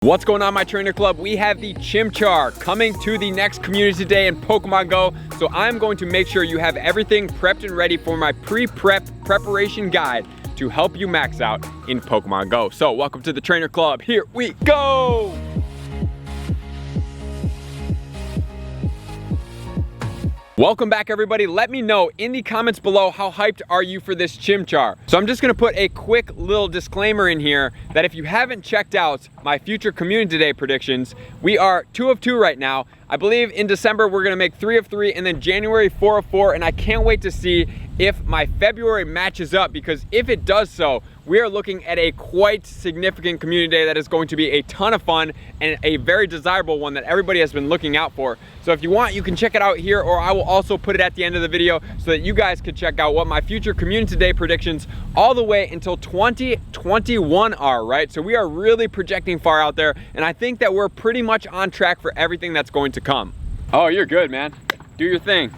What's going on, my trainer club? We have the Chimchar coming to the next community day in Pokemon Go. So I'm going to make sure you have everything prepped and ready for my preparation guide to help you max out in Pokemon Go. So welcome to the trainer club. Here we go. Welcome back, everybody. Let me know in the comments below, how hyped are you for this Chimchar? So I'm just gonna put a quick little disclaimer in here that if you haven't checked out my future community day predictions, we are 2 of 2 right now. I believe in December we're gonna make 3 of 3, and then January 4 of 4, and I can't wait to see if my February matches up, because if it does so, we are looking at a quite significant community day that is going to be a ton of fun and a very desirable one that everybody has been looking out for. So if you want, you can check it out here, or I will also put it at the end of the video so that you guys can check out what my future community day predictions all the way until 2021 are, right? So we are really projecting far out there, and I think that we're pretty much on track for everything that's going to come. Oh, you're good, man. Do your thing.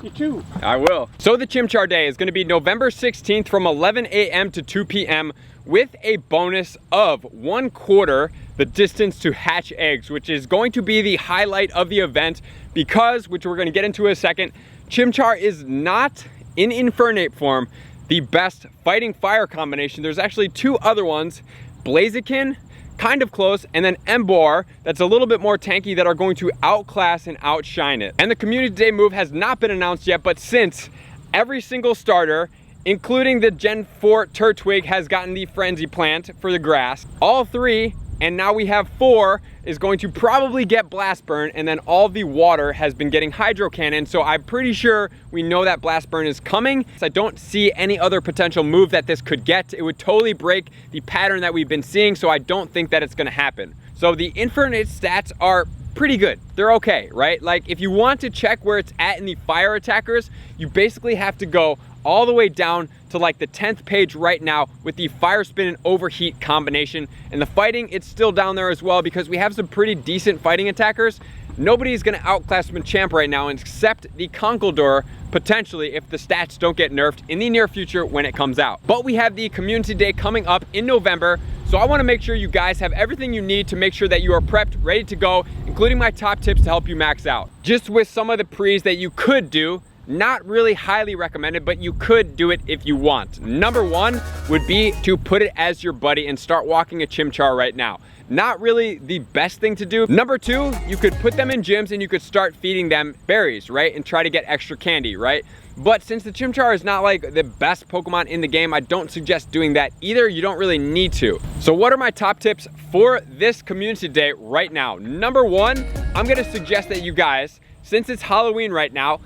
You too. I will. So the Chimchar Day is going to be November 16th from 11 a.m. to 2 p.m. with a bonus of 1/4 the distance to hatch eggs, which is going to be the highlight of the event because, which we're going to get into in a second, Chimchar is not in Infernape form the best fighting fire combination. There's actually 2 other ones, Blaziken, kind of close, and then Emboar, that's a little bit more tanky, that are going to outclass and outshine it. And the community day move has not been announced yet, but since every single starter, including the Gen 4 Turtwig, has gotten the Frenzy Plant for the grass, all 3, and now we have 4, is going to probably get Blast Burn, and then all the water has been getting Hydro Cannon, so I'm pretty sure we know that Blast Burn is coming. I don't see any other potential move that this could get. It would totally break the pattern that we've been seeing, so I don't think that it's gonna happen. So the Infernape stats are pretty good. They're okay, right? Like, if you want to check where it's at in the fire attackers, you basically have to go all the way down to like the 10th page right now with the Fire Spin and Overheat combination. And the fighting, it's still down there as well because we have some pretty decent fighting attackers. Nobody's gonna outclass Machamp right now except the Conkeldurr, potentially, if the stats don't get nerfed in the near future when it comes out. But we have the community day coming up in November, so I wanna make sure you guys have everything you need to make sure that you are prepped, ready to go, including my top tips to help you max out. Just with some of the pre's that you could do, not really highly recommended, but you could do it if you want. Number 1 would be to put it as your buddy and start walking a Chimchar right now. Not really the best thing to do. Number 2, you could put them in gyms and you could start feeding them berries, right? And try to get extra candy, right? But since the Chimchar is not like the best Pokemon in the game, I don't suggest doing that either. You don't really need to. So what are my top tips for this community day right now? Number 1, I'm gonna suggest that you guys, since it's Halloween right now,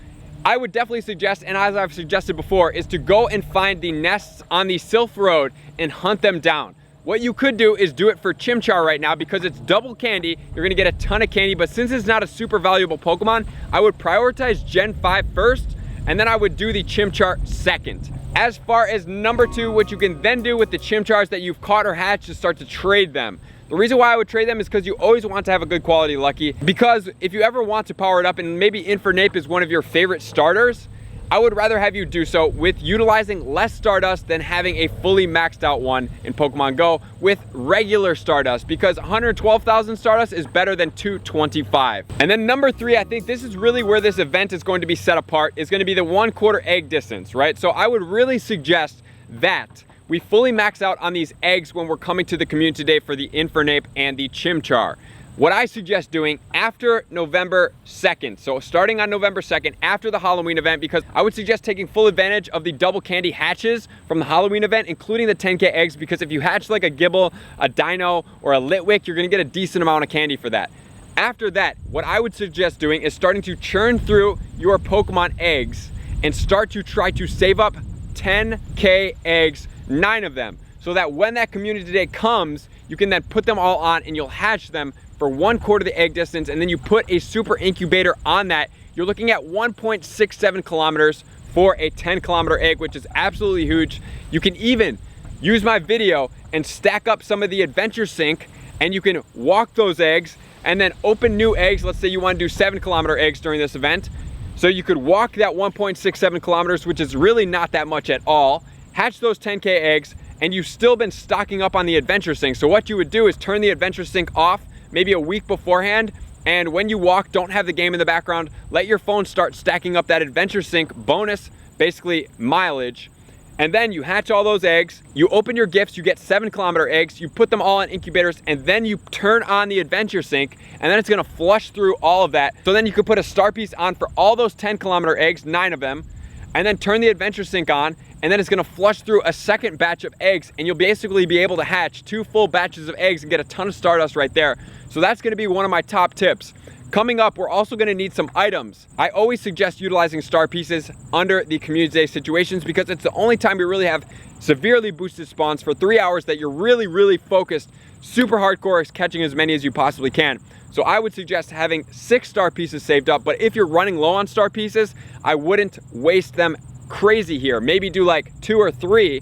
I would definitely suggest, and as I've suggested before, is to go and find the nests on the Sylph Road and hunt them down. What you could do is do it for Chimchar right now because it's double candy. You're gonna get a ton of candy, but since it's not a super valuable Pokemon, I would prioritize Gen 5 first, and then I would do the Chimchar second. As far as number 2, what you can then do with the Chimchars that you've caught or hatched is start to trade them. The reason why I would trade them is because you always want to have a good quality Lucky, because if you ever want to power it up, and maybe Infernape is one of your favorite starters, I would rather have you do so with utilizing less Stardust than having a fully maxed out one in Pokemon Go with regular Stardust, because 112,000 Stardust is better than 225. And then number 3, I think this is really where this event is going to be set apart, is going to be the 1/4 egg distance, right? So I would really suggest that we fully max out on these eggs when we're coming to the community day for the Infernape and the Chimchar. What I suggest doing after November 2nd, so starting on November 2nd after the Halloween event, because I would suggest taking full advantage of the double candy hatches from the Halloween event, including the 10K eggs, because if you hatch like a Gibble, a Dino, or a Litwick, you're gonna get a decent amount of candy for that. After that, what I would suggest doing is starting to churn through your Pokemon eggs and start to try to save up 10K eggs, 9 of them, so that when that community day comes, you can then put them all on and you'll hatch them for 1/4 the egg distance, and then you put a super incubator on that. You're looking at 1.67 kilometers for a 10-kilometer egg, which is absolutely huge. You can even use my video and stack up some of the adventure sync, and you can walk those eggs and then open new eggs. Let's say you want to do 7-kilometer eggs during this event. So you could walk that 1.67 kilometers, which is really not that much at all, hatch those 10K eggs, and you've still been stocking up on the adventure sync. So what you would do is turn the adventure sync off maybe a week beforehand, and when you walk, don't have the game in the background, let your phone start stacking up that adventure sync bonus, basically mileage. And then you hatch all those eggs, you open your gifts, you get 7-kilometer eggs, you put them all in incubators, and then you turn on the adventure sync, and then it's gonna flush through all of that. So then you could put a star piece on for all those 10-kilometer eggs, 9 of them, and then turn the adventure sync on, and then it's gonna flush through a second batch of eggs, and you'll basically be able to hatch 2 full batches of eggs and get a ton of Stardust right there. So that's gonna be one of my top tips. Coming up, we're also gonna need some items. I always suggest utilizing star pieces under the community day situations because it's the only time you really have severely boosted spawns for 3 hours that you're really focused, super hardcore, catching as many as you possibly can. So I would suggest having 6 star pieces saved up, but if you're running low on star pieces, I wouldn't waste them crazy here. Maybe do like 2 or 3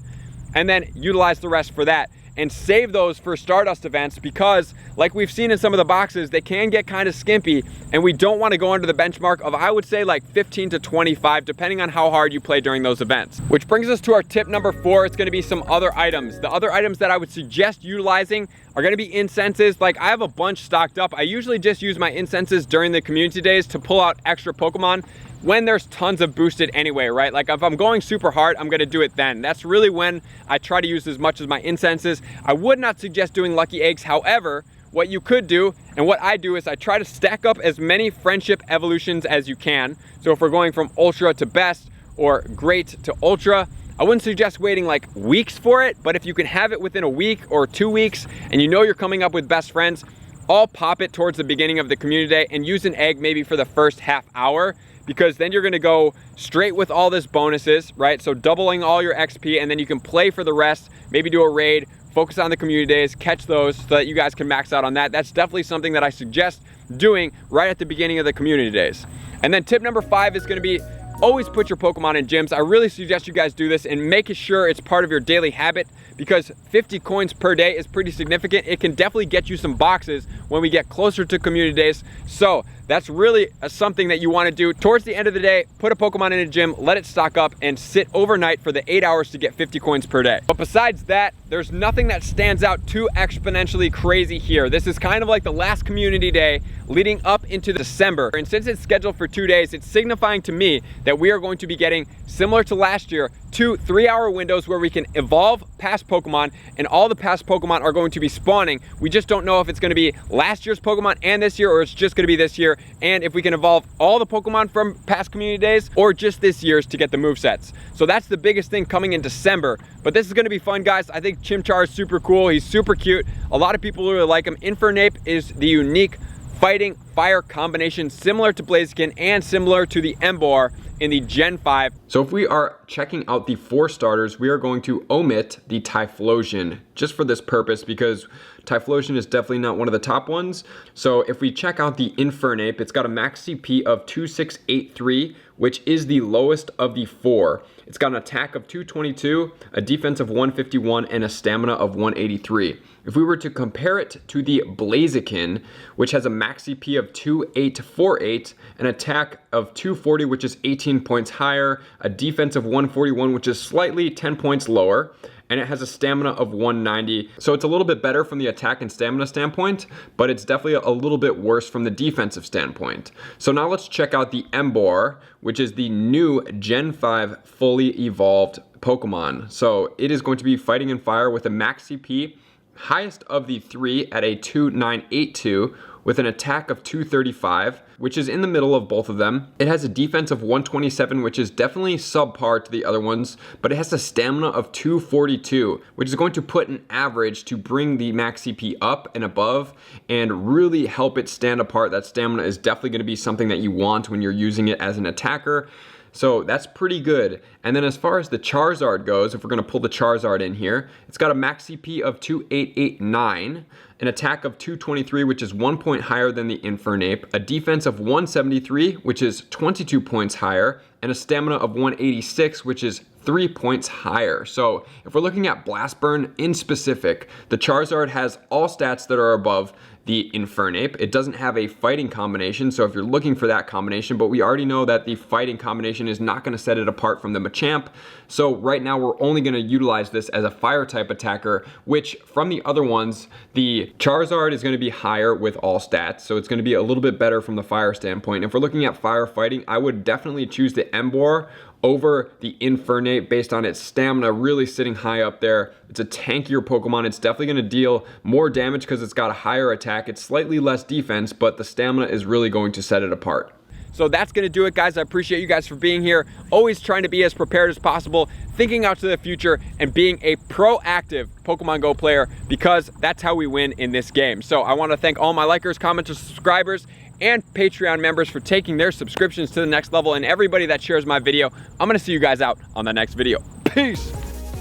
and then utilize the rest for that. And save those for Stardust events because, like we've seen in some of the boxes, they can get kind of skimpy, and we don't want to go under the benchmark of, I would say, like 15 to 25, depending on how hard you play during those events. Which brings us to our tip number 4. It's going to be some other items. The other items that I would suggest utilizing are going to be incenses. Like, I have a bunch stocked up. I usually just use my incenses during the community days to pull out extra Pokemon when there's tons of boosted anyway, right? Like, if I'm going super hard, I'm gonna do it then. That's really when I try to use as much as my incenses. I would not suggest doing lucky eggs. However, what you could do, and what I do, is I try to stack up as many friendship evolutions as you can. So if we're going from ultra to best or great to ultra, I wouldn't suggest waiting like weeks for it, but if you can have it within a week or 2 weeks and you know you're coming up with best friends, I'll pop it towards the beginning of the community day and use an egg maybe for the first half hour, because then you're gonna go straight with all this bonuses, right? So doubling all your XP, and then you can play for the rest, maybe do a raid, focus on the community days, catch those so that you guys can max out on that. That's definitely something that I suggest doing right at the beginning of the community days. And then tip number 5 is gonna be always put your Pokemon in gyms. I really suggest you guys do this and make sure it's part of your daily habit, because 50 coins per day is pretty significant. It can definitely get you some boxes when we get closer to community days. So that's really something that you want to do. Towards the end of the day, put a Pokemon in a gym, let it stock up, and sit overnight for the 8 hours to get 50 coins per day. But besides that, there's nothing that stands out too exponentially crazy here. This is kind of like the last community day leading up into December. And since it's scheduled for 2 days, it's signifying to me that we are going to be getting, similar to last year, 2 3-hour windows where we can evolve past Pokemon, and all the past Pokemon are going to be spawning. We just don't know if it's going to be last year's Pokemon and this year, or it's just going to be this year, and if we can evolve all the Pokemon from past community days or just this year's to get the movesets. So that's the biggest thing coming in December. But this is going to be fun, guys. I think Chimchar is super cool. He's super cute. A lot of people really like him. Infernape is the unique fighting fire combination, similar to Blaziken and similar to the Emboar in the Gen 5. So if we are checking out the 4 starters, we are going to omit the Typhlosion just for this purpose, because Typhlosion is definitely not one of the top ones. So if we check out the Infernape, it's got a max CP of 2683, which is the lowest of the 4. It's got an attack of 222, a defense of 151, and a stamina of 183. If we were to compare it to the Blaziken, which has a max CP of 2848, an attack of 240, which is 18 points higher, a defense of 141, which is slightly 10 points lower, and it has a stamina of 190. So it's a little bit better from the attack and stamina standpoint, but it's definitely a little bit worse from the defensive standpoint. So now let's check out the Emboar, which is the new Gen 5 fully evolved Pokemon. So it is going to be fighting in fire with a max CP, highest of the 3 at a 2982, with an attack of 235, which is in the middle of both of them. It has a defense of 127, which is definitely subpar to the other ones, but it has a stamina of 242, which is going to put an average to bring the max CP up and above and really help it stand apart. That stamina is definitely going to be something that you want when you're using it as an attacker. So that's pretty good. And then as far as the Charizard goes, if we're going to pull the Charizard in here, it's got a max CP of 2889, an attack of 223, which is 1 point higher than the Infernape, a defense of 173, which is 22 points higher, and a stamina of 186, which is 3 points higher. So if we're looking at Blast Burn in specific, the Charizard has all stats that are above the Infernape. It doesn't have a fighting combination, so if you're looking for that combination, but we already know that the fighting combination is not going to set it apart from the Machamp. So right now we're only going to utilize this as a fire type attacker, which from the other ones, the Charizard is going to be higher with all stats, so it's going to be a little bit better from the fire standpoint. If we're looking at fire fighting, I would definitely choose the Emboar over the Infernape based on its stamina really sitting high up there. It's a tankier Pokemon. It's definitely going to deal more damage because it's got a higher attack. It's slightly less defense, but the stamina is really going to set it apart. So that's going to do it, guys. I appreciate you guys for being here. Always trying to be as prepared as possible, thinking out to the future, and being a proactive Pokemon Go player, because that's how we win in this game. So I want to thank all my likers, commenters, subscribers, and Patreon members for taking their subscriptions to the next level, and everybody that shares my video. I'm going to see you guys out on the next video. Peace.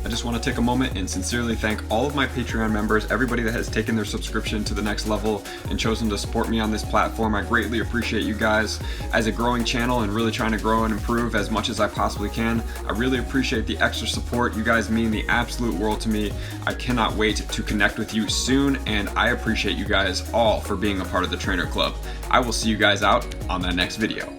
I just want to take a moment and sincerely thank all of my Patreon members, everybody that has taken their subscription to the next level and chosen to support me on this platform. I greatly appreciate you guys. As a growing channel and really trying to grow and improve as much as I possibly can, I really appreciate the extra support. You guys mean the absolute world to me. I cannot wait to connect with you soon, and I appreciate you guys all for being a part of the Trainer Club. I will see you guys out on the next video.